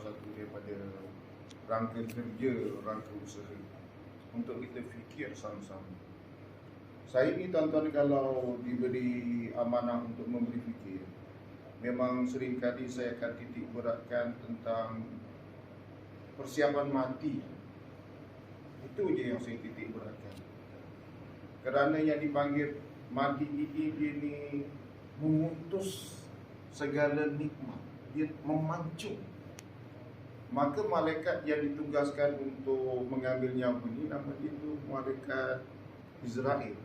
satu daripada rangka kerja, rangka usaha untuk kita fikir sama-sama. Saya ni tuan-tuan kalau diberi amanah untuk memberi fikir, memang seringkali saya akan titik beratkan tentang persiapan mati. Itu je yang saya titik beratkan. Kerana yang dipanggil mati ini, dia ni memutus segala nikmat, dia memancung. Maka malaikat yang ditugaskan untuk mengambil nyawa ni, nama dia itu malaikat Israel.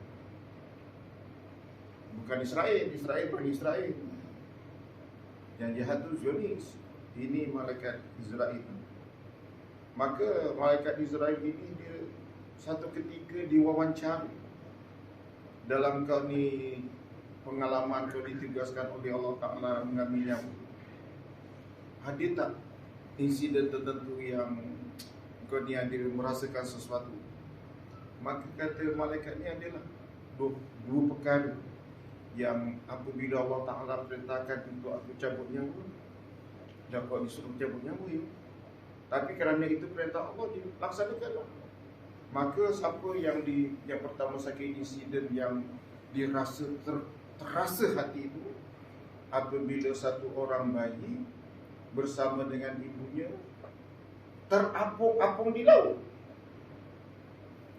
Bukan Israel Bani Israel. Yang jahat tu Zionis. Ini malaikat Israel. Maka malaikat Israel ini dia satu ketika diwawancara. Dalam kau ni pengalaman kau ditugaskan oleh Allah Ta'ala mengambil nyawa, ada tak insiden tertentu yang kau ni ada merasakan sesuatu? Maka kata malaikat ni adalah dua perkara yang apabila Allah Ta'ala perintahkan untuk aku cabut nyawa, dan kau disuruh cabut nyawa ya. Tapi kerana itu perintah Allah, dia laksanakanlah. Maka siapa yang pertama sekali insiden yang dirasa terasa hati itu, apabila satu orang bayi bersama dengan ibunya terapung-apung di laut.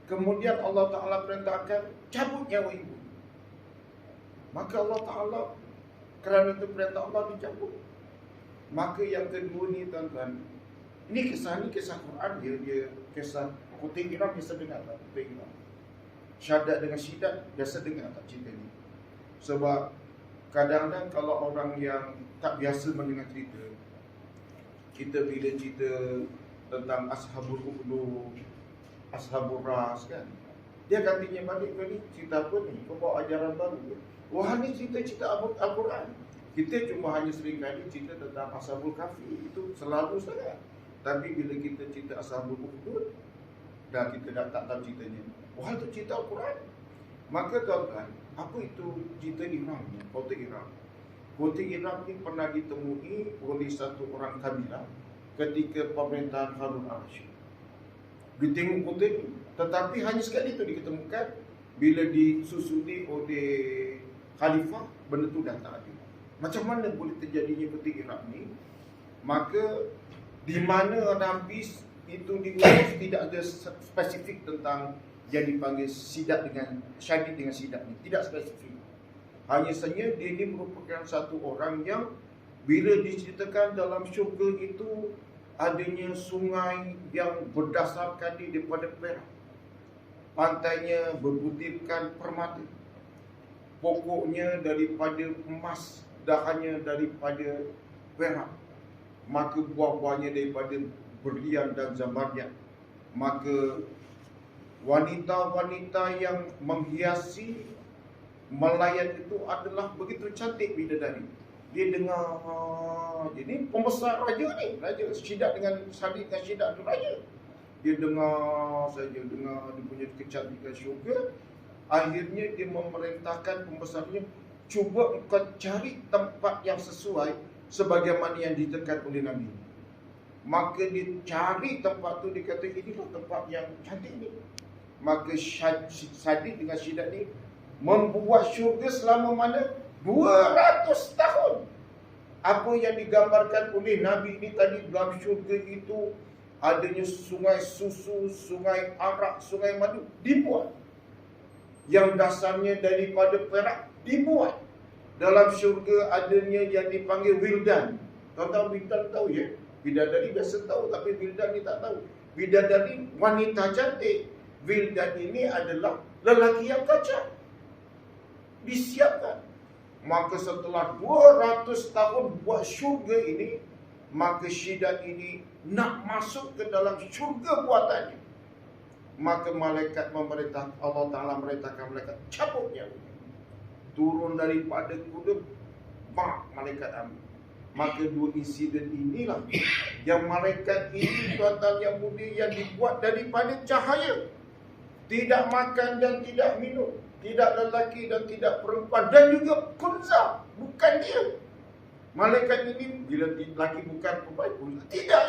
Kemudian Allah Ta'ala perintahkan cabut nyawa ibu. Maka Allah Ta'ala, kerana itu perintah Allah, dicabut. Maka yang kedua ni tuan-tuan, ini kisah Quran, dia kisah Kutik Iram. Biasa dengar tak Kutik Iram? Syahadat dengan syidat, biasa dengar tak cerita ni? Sebab kadang-kadang kalau orang yang tak biasa mendengar cerita, kita bila cerita tentang Ashabul Ukhdud, Ashabul Ras kan, dia akan tanya balik, kau ni cerita apa ni? Kau bawa ajaran baru ke? Wah, ni cerita Al-Quran. Kita cuma hanya sering kali cerita tentang Ashabul Kahfi, itu selalu sangat. Tapi bila kita cerita Ashabul Ukhdud, dah kita dah tak tahu ceritanya. Wah, itu cerita Al-Quran. Maka tuan-tuan, apa itu cerita Iram ni? Kotak Iram. Kotak Iram ni pernah ditemui oleh satu orang kabilah ketika pemerintahan Harun al-Rashid. Ditengok kotak ni, tetapi hanya sekali itu diketemukan. Bila disusuli oleh khalifah, benda tu dah tak ada. Macam mana boleh terjadinya kotak Iram ni? Maka di mana Nabi itu diurus, tidak ada spesifik tentang yang dipanggil syahid dengan sidat ni. Tidak spesifik. Hanya saja dia ini merupakan satu orang yang bila diceritakan dalam syurga itu adanya sungai yang berdasarkan daripada perak. Pantainya berbutirkan permata. Pokoknya daripada emas, dahannya daripada perak. Maka buah-buahnya daripada berlian dan zabarjad. Maka wanita-wanita yang menghiasi melayan itu adalah begitu cantik bidadari. Dia dengar, jadi pembesar raja ni, raja syidat dengan syidat tu raja. Dia dengar saja, dengar dia punya kecantikan syurga. Akhirnya dia memerintahkan pembesarnya, cuba engkau cari tempat yang sesuai sebagaimana yang ditekan oleh Nabi. Maka dia cari tempat tu, dia kata inilah tempat yang cantik ni. Maka Sadiq dengan syidat ni membuat syurga selama mana? 200 tahun. Apa yang digambarkan oleh Nabi ni tadi, dalam syurga itu adanya sungai susu, sungai arak, sungai madu, dibuat. Yang dasarnya daripada perak, dibuat. Dalam syurga adanya yang dipanggil wildan. Tuan-tuan wildan tahu ya? Bidadari biasa tahu, tapi wildan ni tak tahu. Bidadari wanita cantik. Wildan ini adalah lelaki yang kacak. Disiapkan. Maka setelah 200 tahun buat syurga ini, maka syidat ini nak masuk ke dalam syurga buatannya. Maka malaikat memerintah, Allah Ta'ala merintahkan malaikat cabut nyawa. Turun daripada kuda, malaikat ambil. Maka dua insiden inilah yang malaikat ini, tuan-tuan yang mulia, yang dibuat daripada cahaya. Tidak makan dan tidak minum, tidak lelaki dan tidak perempuan, dan juga kunza, bukan dia. Malaikat ini bila lelaki bukan perempuan, kunza, tidak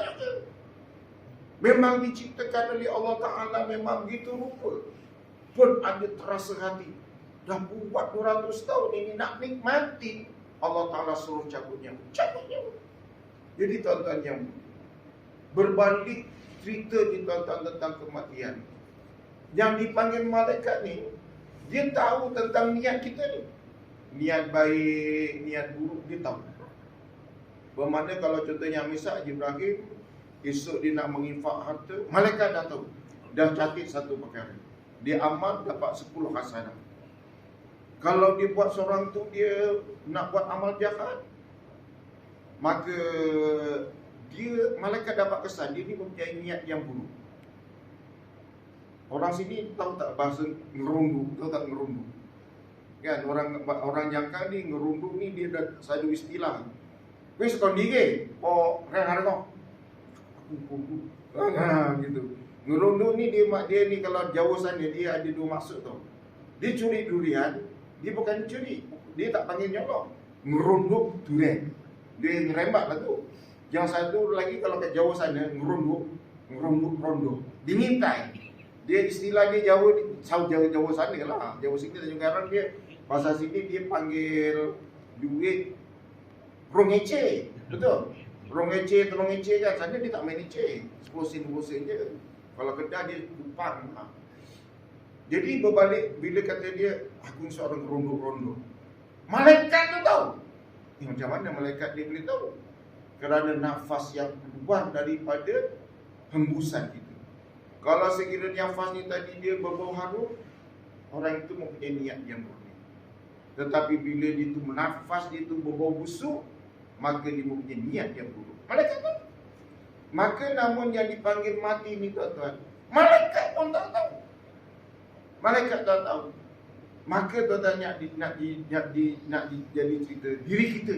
Memang diciptakan oleh Allah Ta'ala, memang gitu rupa. Pun ada terasa hati. Dah buat 200 tahun ini nak nikmati, Allah Ta'ala suruh cabut nyawa. Cabut nyawa. Jadi tuan-tuan yang berbalik cerita di tuan-tuan tentang kematian. Yang dipanggil malaikat ni, dia tahu tentang niat kita ni. Niat baik, niat buruk, dia tahu. Bermakna kalau contohnya misal Ibrahim, esok dia nak menginfak harta, malaikat dah tahu. Dah catat satu perkara. Dia amal dapat 10 hasanah. Kalau dia buat seorang tu, dia nak buat amal jahat, maka dia, malaikat dapat kesan dia ni mempunyai niat yang buruk. Orang sini tahu tak bahasa ngerundu? Tahu tak ngerundu? Kan orang jangka ni ngerundu ni dia dah satu istilah. Wis kon dike, oh rengar kok. Gitu. Ngerundu ni dia ni kalau jauh sana dia ada dua maksud tau. Dia curi durian, dia bukan curi. Dia tak panggil nyolong. Ngerunduk durian. Dia ngerembak lah tu. Yang satu lagi kalau kat jauh sana ngerunduk rondo. Dimintai. Dia istilah dia Jawa, Jawa sana lah. Jawa sini dan juga dia bahasa sini dia panggil duit rong ece. Betul? Rong ece, telung ece kan. Sana dia tak main ece. 10 sen, 20 sen je. Kalau Kedah dia kupang. Jadi berbalik bila kata dia, aku ni seorang rondo-rondo. Malaikat tu tahu. Macam mana malaikat dia boleh tahu? Kerana nafas yang keluar daripada hembusan kita. Kalau sekiranya nafas ni tadi dia berbau harum, orang itu mempunyai niat yang buruk. Tetapi bila dia tu menafas, dia tu berbau busuk, maka dia mempunyai niat yang buruk. Malaikat tu. Maka namun yang dipanggil mati ni tuan-tuan, malaikat pun tak tahu. Malaikat tak tahu. Maka tuan-tuan nak jadi cerita diri kita.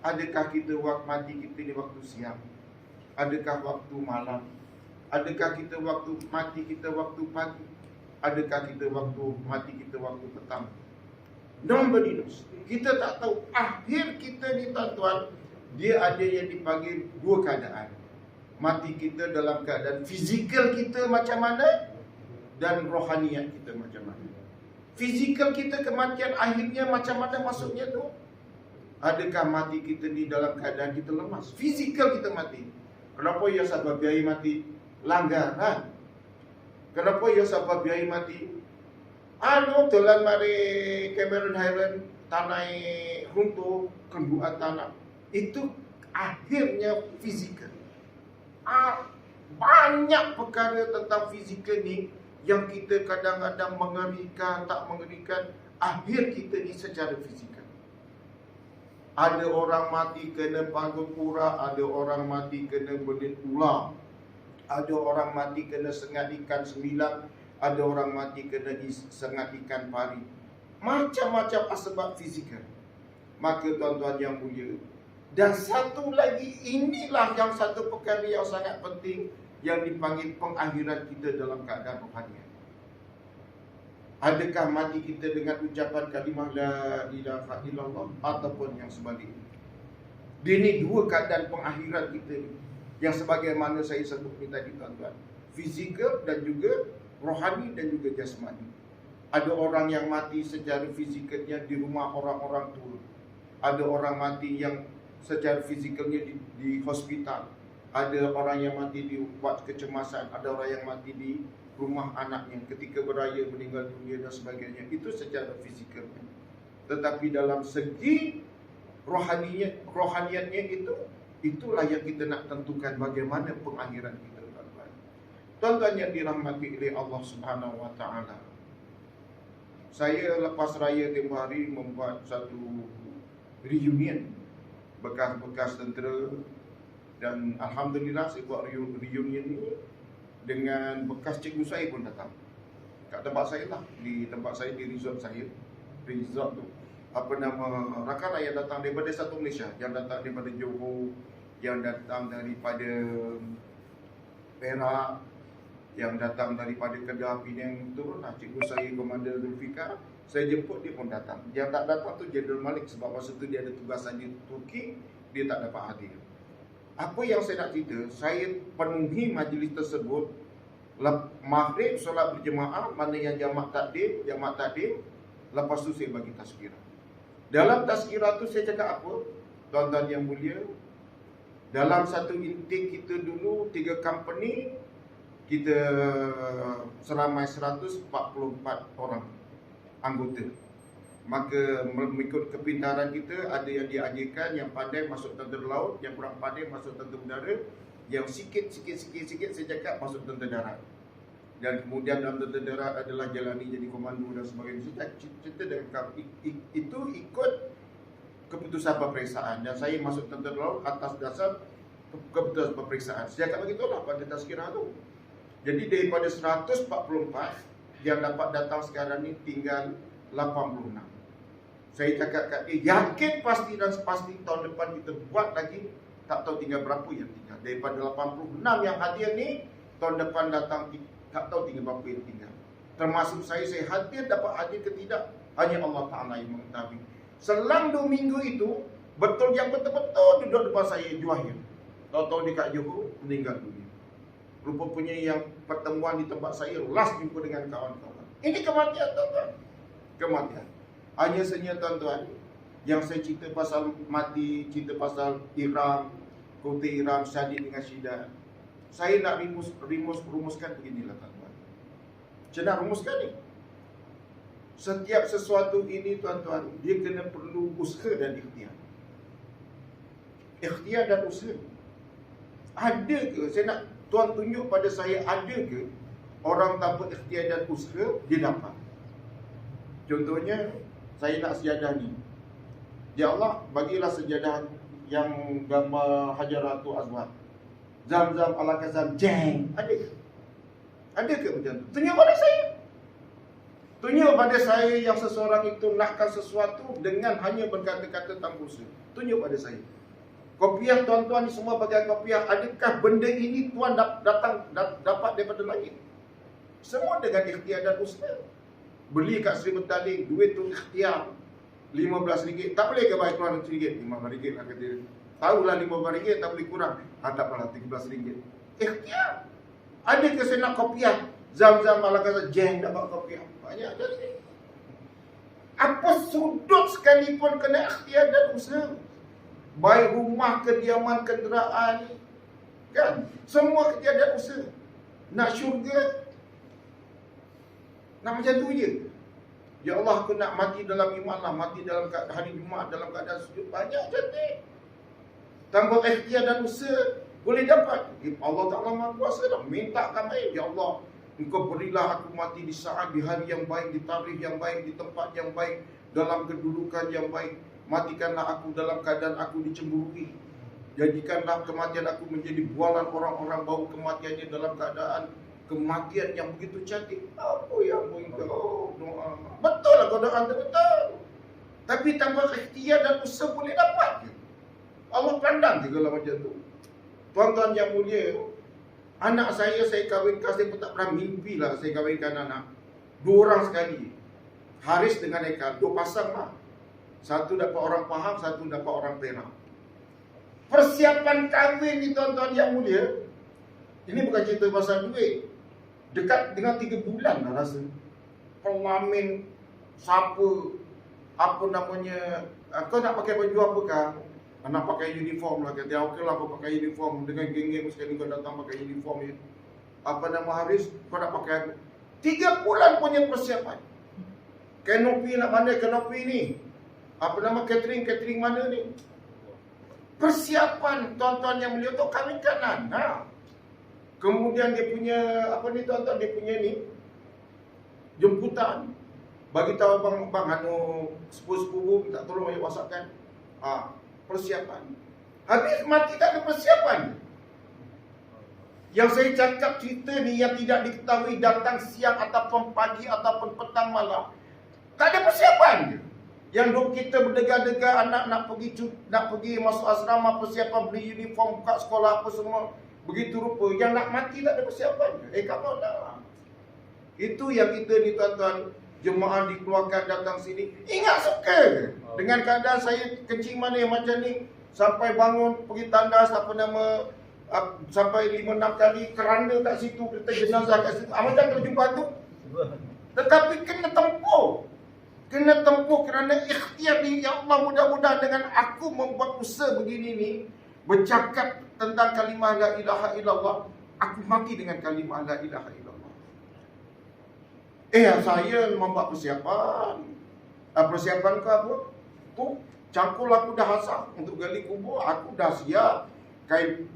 Adakah kita waktu mati kita ni waktu siang? Adakah waktu malam? Adakah kita waktu mati kita waktu pagi? Adakah kita waktu mati kita waktu petang? Nobody knows. Kita tak tahu. Akhir kita ni tuan-tuan, dia ada yang dipanggil dua keadaan. Mati kita dalam keadaan fizikal kita macam mana, dan rohaniat kita macam mana. Fizikal kita kematian akhirnya macam mana maksudnya tu? Adakah mati kita ni dalam keadaan kita lemas? Fizikal kita mati. Kenapa ya sebab biaya mati? Langgaran. Kenapa ya sebab biaya mati? Telan mari Cameron Highland tanai runtuh kenduaan tanah. Itu akhirnya fizikal. Banyak perkara tentang fizikal ni yang kita kadang-kadang mengerikan, tak mengerikan. Akhir kita ni secara fizikal. Ada orang mati kena panggul kura, ada orang mati kena belit ular, ada orang mati kena sengat ikan sembilan, ada orang mati kena sengat ikan pari. Macam-macam sebab fizikal. Maka tuan-tuan yang mulia, dan satu lagi, inilah yang satu perkara yang sangat penting, yang dipanggil pengakhiran kita dalam keadaan rohaniat. Adakah mati kita dengan ucapan kalimah la ilaha illallah ataupun yang sebaliknya? Ini dua keadaan pengakhiran kita yang sebagaimana saya sebut tadi tuan-tuan. Fizikal dan juga rohani dan juga jasmani. Ada orang yang mati secara fizikalnya di rumah orang-orang tua. Ada orang mati yang secara fizikalnya di hospital. Ada orang yang mati di buat kecemasan. Ada orang yang mati di rumah anaknya ketika beraya meninggal dunia dan sebagainya. Itu secara fizikalnya. Tetapi dalam segi rohaniatnya itulah yang kita nak tentukan bagaimana pengakhiran kita, tuan-tuan. Tuan-tuan yang dirahmati oleh Allah Subhanahu wa taala. Saya lepas raya tempoh hari membuat satu reunion bekas-bekas tentera, dan alhamdulillah saya buat reunion ni dengan bekas cikgu saya pun datang kat tempat saya lah, di tempat saya, di resort saya. Resort tu rakan yang datang daripada satu Malaysia, yang datang daripada Johor, yang datang daripada Perak, yang datang daripada Kedah, Penang, turunlah cikgu saya, Komander Zulfikar. Saya jemput, dia pun datang. Yang tak datang tu Jeneral Malik, sebab masa tu dia ada tugasan di Turki, dia tak dapat hadir. Apa yang saya nak cerita, saya penuhi majlis tersebut. Maghrib solat berjemaah, mana yang jamak takdim, lepas tu saya bagi tazkirah. Dalam tazkirah tu saya cakap apa? Tuan-tuan yang mulia, dalam satu intake kita dulu 3 company, kita seramai 144 orang anggota. Maka mengikut kepintaran kita, ada yang diajarkan, yang pandai masuk tentera laut, yang kurang pandai masuk tentera udara, yang sikit saya cakap masuk tentera darat. Dan kemudian dalam tentera darat adalah jalani jadi komando dan sebagainya. Saya cerita dengan itu ikut keputusan peperiksaan. Dan saya masuk tentera laut atas dasar keputusan peperiksaan. Saya cakap begitulah pada tazkirah tu. Jadi daripada 144 yang dapat datang sekarang ni tinggal 86. Saya cakap kat dia, yakin pasti dan sepasti tahun depan kita buat lagi, tak tahu tinggal berapa yang tinggal. Daripada 86 yang hadir ni, tahun depan datang tak tahu tinggal berapa yang tinggal. Termasuk saya hadir, dapat hadir ke tidak, hanya Allah Ta'ala yang mengetahui. Selang 2 minggu itu, betul yang betul-betul duduk depan saya Juahir. Tahu-tahu dekat Johor, meninggal dunia. Rupanya yang pertemuan di tempat saya, last jumpa dengan kawan-kawan. Ini kematian, tuan-tuan. Kematian. Hanya senyap, tuan-tuan, yang saya cerita pasal mati, cerita pasal Iram, kota Iram, Syadid dengan Syidat. Saya nak rumuskan beginilah, tuan-tuan. Saya nak rumuskan ni. Setiap sesuatu ini, tuan-tuan, dia kena perlu usaha dan ikhtiar. Ikhtiar dan usaha. Ada ke, saya nak tuan tunjuk pada saya, ada ke orang tanpa ikhtiar dan usaha, dia dapat? Contohnya, saya nak sejadah ni. Ya Allah, bagilah sejadah yang gambar Hajaratul Aswad. Zam-zam ala kazam, jeng. Ada ke? Ada ke macam tu? Tunjuk pada saya. Tunjuk pada saya yang seseorang itu nakkan sesuatu dengan hanya berkata-kata tanpa usaha. Tunjuk pada saya. Kopiah tuan-tuan ni semua bagian kopiah. Adakah benda ini tuan dapat daripada langit? Semua dengan ikhtiar dan usaha. Beli kat Sri Betaling, duit tu ikhtiar. RM15. Tak boleh ke bayar keluar RM1? RM15 lah kata dia. Tahulah RM15 tak boleh kurang. Tak apalah RM13. Ikhtiar. Ada ke saya nak kopiah? Zam-zam ala kata jeng dapat kopiah. Banyak dari. Apa sudut sekalipun kena ikhtiar dan usaha. Baik rumah, kediaman, kenderaan, kan? Semua ikhtiar dan usaha. Nak syurga, nak macam tu je. Ya Allah, aku nak mati dalam iman lah, mati dalam hari Jumaat dalam keadaan sujud. Banyak cantik. Tanpa ikhtiar dan usaha boleh dapat. Allah Ta'ala Maha Kuasa dah. Mintakan baik. Ya Allah, Engkau berilah aku mati di saat, di hari yang baik, di tarikh yang baik, di tempat yang baik, dalam kedudukan yang baik. Matikanlah aku dalam keadaan aku dicemburui. Jadikanlah kematian aku menjadi bualan orang-orang bau kematiannya dalam keadaan kematian yang begitu cantik. Apa yang engkau doa? Betul lah kau doa tu betul. Tapi tanpa ikhtiar dan usaha boleh dapat ke? Allah pandang segala macam tu. Tuan-tuan yang mulia, anak saya kahwinkan, saya pun tak pernah mimpi lah saya kahwinkan anak. 2 orang sekali. Haris dengan Eka, 2 pasang lah. Satu dapat orang Pahang, satu dapat orang Perak. Persiapan kahwin ni tuan-tuan yang mulia, ini bukan cerita pasal duit. Dekat dengan 3 bulan lah rasa. Pelamin, siapa, apa namanya, kau nak pakai baju apa kah? Nak pakai uniform lah. Kata, okey lah kau pakai uniform. Dengan geng-geng sekali kau datang pakai uniform ni. Apa nama Haris, kau nak pakai apa? 3 bulan punya persiapan. Kanopi nak mana kanopi ni? Apa nama catering mana ni? Persiapan tuan-tuan yang mulia tu kahwinkan anak. Kemudian dia punya, apa ni tuan-tuan, dia punya ni, jemputan. Bagi tahu abang sepupu-sepupu, minta tolong ayah wasapkan. Persiapan. Habis mati tak ada persiapan. Yang saya cakap cerita ni yang tidak diketahui datang siang ataupun pagi ataupun petang malam. Tak ada persiapan. Yang kita berdegar-degar anak nak pergi masuk asrama, persiapan beli uniform, buka sekolah apa semua. Begitu rupa. Yang nak mati tak ada persiapan. Kamu dah. Itu yang kita ni tuan-tuan, jemaah dikeluarkan datang sini. Ingat suka ke? Dengan keadaan saya kencing mana yang macam ni. sampai bangun pergi tandas sampai 5-6 kali keranda kat situ, kita jenazah kat situ. Macam kita jumpa tu. Tetapi kena tempuh kerana ikhtiar ni. Ya Allah, mudah-mudahan dengan aku membuat usaha begini ni, bercakap tentang kalimah la ilaha illallah, aku mati dengan kalimah la ilaha illallah. Saya membuat persiapan. Persiapan ke apa? Tu, cangkul aku dah hasap untuk gali kubur, aku dah siap. Kain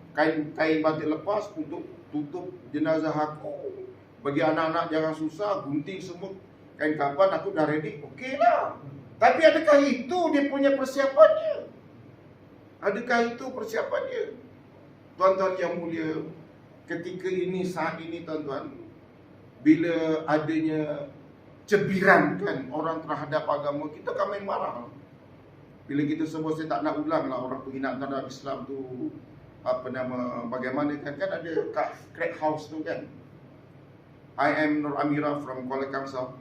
batik lepas untuk tutup jenazah aku. Bagi anak-anak jangan susah, gunting semua, kain kapan aku dah ready. Okey lah. Tapi adakah itu dia punya persiapannya? Adakah itu persiapannya? Tuan-tuan yang mulia, ketika ini, saat ini tuan-tuan, bila adanya cebiran kan orang terhadap agama, kita akan main marah. Bila kita sebut, saya tak nak ulang lah orang penghina terhadap Islam tu, bagaimana kan ada kat crack house tu kan. I am Nur Amira from Kuala Kangsar.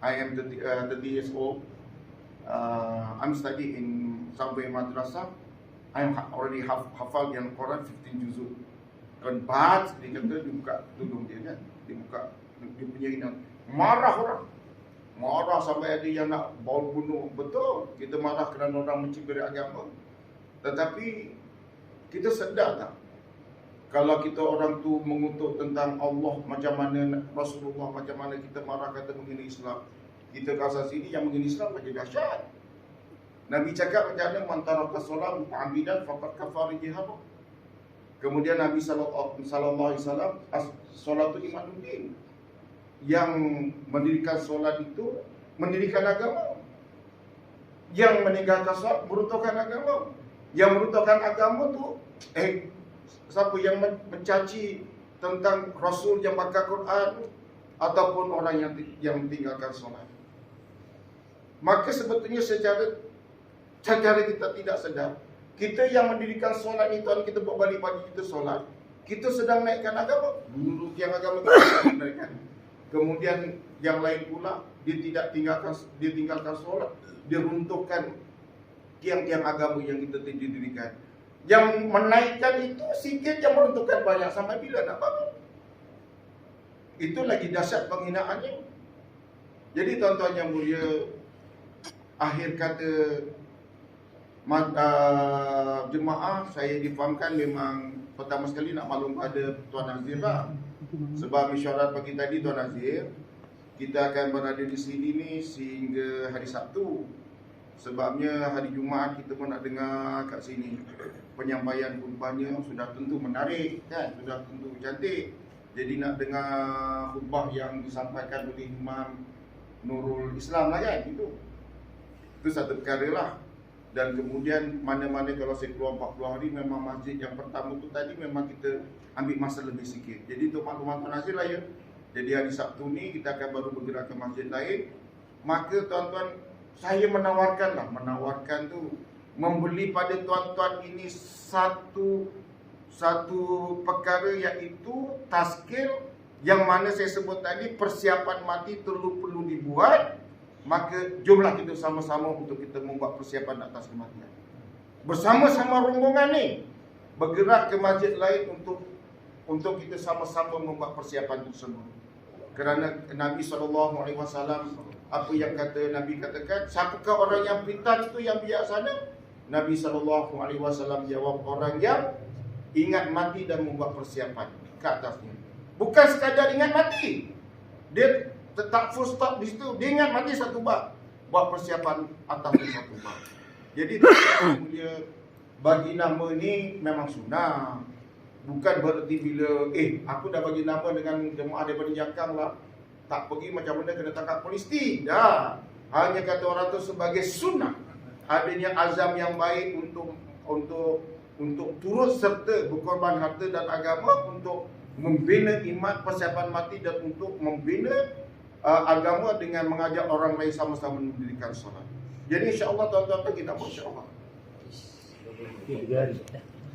I am 30 years old. I'm studying in Subway Madrasah. I am already hafal yang Quran 15 juzuk. Kan bahat dia kata, dia buka tudung dia kan, dia buka dia punya inang. Marah orang. Marah sampai ada yang nak bawa bunuh. Betul, kita marah kerana orang mencibir agama. Tetapi kita sedar tak, kalau kita orang tu mengutuk tentang Allah, macam mana Rasulullah, macam mana kita marah kata menghina Islam, kita rasa sini yang menghina Islam macam dahsyat. Nabi cakap macam mana, mantara kasolah muta'amidan faqad kafara jihad. Kemudian Nabi sallallahu alaihi wasallam, solat itu imaduddin. Yang mendirikan solat itu mendirikan agama. Yang meninggalkan solat meruntuhkan agama. Yang meruntuhkan agama tu siapa yang mencaci tentang Rasul yang baca Quran ataupun orang yang meninggalkan solat. Maka sebetulnya secara kita tidak sedar, kita yang mendirikan solat itu, kita buat balik pagi kita solat, kita sedang naikkan agama. Dulu yang agama kita naikkan. Kemudian yang lain pula dia tinggalkan solat, dia runtuhkan tiang-tiang agama yang kita didirikan. Yang menaikkan itu sikit, yang meruntuhkan banyak. Sampai bila nak bangun? Itu lagi dahsyat penghinaannya. Jadi tuan-tuan yang mulia, akhir kata jemaah, saya difahamkan memang pertama sekali nak maklum pada Tuan Nazir lah. Sebab mesyuarat pagi tadi Tuan Nazir, kita akan berada di sini ni sehingga hari Sabtu. Sebabnya hari Jumaat kita pun nak dengar kat sini penyampaian khutbahnya sudah tentu menarik kan, sudah tentu cantik. Jadi nak dengar khutbah yang disampaikan oleh Imam Nurul Islam lah kan, itu satu perkara lah. Dan kemudian mana-mana kalau saya keluar 40 hari, memang masjid yang pertama tu tadi memang kita ambil masa lebih sikit. Jadi untuk makluman Tuan Nazir lah ya. Jadi hari Sabtu ni kita akan baru bergerak ke masjid lain. Maka tuan-tuan, saya menawarkan tu membeli pada tuan-tuan ini satu perkara, iaitu taskil yang mana saya sebut tadi, persiapan mati perlu dibuat. Maka jomlah kita sama-sama untuk kita membuat persiapan atas kematian. Bersama-sama rombongan ni bergerak ke masjid lain untuk kita sama-sama membuat persiapan tersebut. Kerana Nabi SAW, apa yang Nabi katakan, siapakah orang yang pintar itu, yang bijaksana? Nabi SAW jawab, orang yang ingat mati dan membuat persiapan ke atasnya. Bukan sekadar ingat mati, dia tetap full stop di situ. Dia ingat mati satu bab, buat persiapan atasnya satu bab. Jadi dia bagi nama ni memang sunnah. Bukan berarti bila aku dah bagi nama dengan jemaah daripada Jakang lah, tak pergi macam mana kena tangkap polis. Tidak. Hanya kata orang tu sebagai sunnah. Adanya azam yang baik untuk turut serta berkorban harta dan agama untuk membina iman, persiapan mati, dan untuk membina agama dengan mengajak orang lain sama-sama mendirikan solat. Jadi insya-Allah tuan-tuan kita insya-Allah.